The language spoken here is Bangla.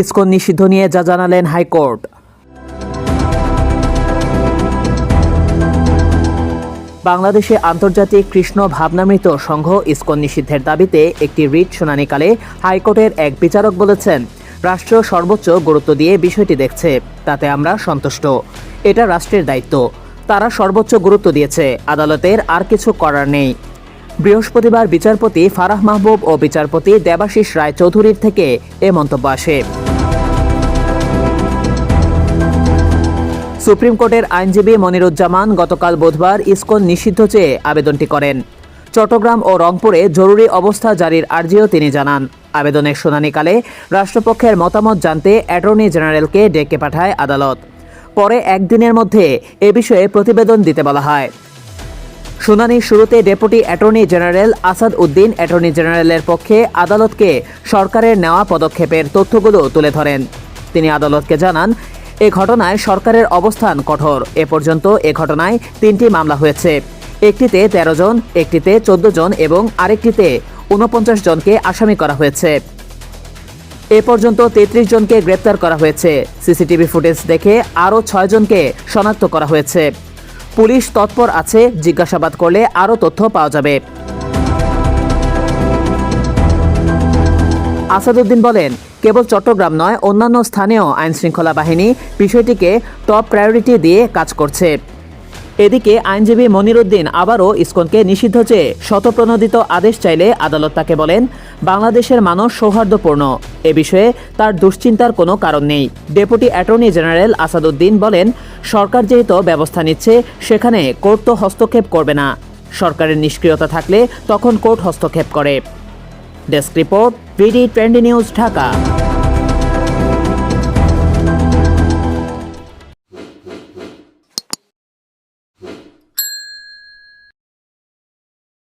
ইসকন নিষিদ্ধ নিয়ে যা জানালেন হাইকোর্ট। বাংলাদেশে আন্তর্জাতিক কৃষ্ণ ভাবনামৃত সংঘ ইসকন নিষিদ্ধের দাবিতে একটি রিট শুনানিকালে হাইকোর্টের এক বিচারক বলেছেন, রাষ্ট্র সর্বোচ্চ গুরুত্ব দিয়ে বিষয়টি দেখছে, তাতে আমরা সন্তুষ্ট। এটা রাষ্ট্রের দায়িত্ব, তারা সর্বোচ্চ গুরুত্ব দিয়েছে, আদালতের আর কিছু করার নেই। বৃহস্পতিবার বিচারপতি ফারাহ মাহবুব ও বিচারপতি দেবাশিস রায় চৌধুরীর থেকে এ মন্তব্য আসে। সুপ্রিম কোর্টের আইনজীবী মনিরুজ্জামান গতকাল বুধবার ইসকন নিষিদ্ধ চেয়ে আবেদনটি করেন। চট্টগ্রাম ও রংপুরে জরুরি অবস্থা জারির আর্জিও তিনি জানান। আবেদনের শুনানিকালে রাষ্ট্রপক্ষের মতামত জানতে অ্যাটর্নি জেনারেলকে ডেকে পাঠায় আদালত। পরে একদিনের মধ্যে এ বিষয়ে প্রতিবেদন দিতে বলা হয়। শুনানির শুরুতে deputy attorney general Asad Uddin attorney জেনারেলের পক্ষে আদালতকে সরকারের নেওয়া পদক্ষেপের তথ্যগুলো তুলে ধরেন। তিনি আদালতকে জানান, এ ঘটনায় সরকারের অবস্থান কঠোর। এ পর্যন্ত এ ঘটনায় 3টি মামলা হয়েছে। একটিতে 13 জন, একটিতে 14 জন এবং আরেকটিতে 49 জনকে আসামি করা হয়েছে। এ পর্যন্ত 33 জনকে গ্রেপ্তার করা হয়েছে। সিসিটিভি ফুটেজ দেখে আরও 6 জনকে শনাক্ত করা হয়েছে। পুলিশ তৎপর আছে, জিজ্ঞাসাবাদ করলে আরও তথ্য পাওয়া যাবে। আসাদুদ্দিন বলেন, কেবল চট্টগ্রাম নয়, অন্যান্য স্থানেও আইনশৃঙ্খলা বাহিনী বিষয়টিকে টপ প্রায়োরিটি দিয়ে কাজ করছে। এদিকে আইনজীবী মনিরুদ্দিন আবারও ইসকনকে নিষিদ্ধ চেয়ে শতপ্রণোদিত আদেশ চাইলে আদালত তাকে বলেন, বাংলাদেশের মানুষ সৌহার্দ্যপূর্ণ, এ বিষয়ে তার দুশ্চিন্তার কোনো কারণ নেই। ডেপুটি অ্যাটর্নি জেনারেল আসাদুদ্দিন বলেন, সরকার যেহেতু ব্যবস্থা নিচ্ছে, সেখানে কোর্ট তো হস্তক্ষেপ করবে না। সরকারের নিষ্ক্রিয়তা থাকলে তখন কোর্ট হস্তক্ষেপ করে। ডেস্ক রিপোর্ট, ভিডি 20 নিউজ, ঢাকা।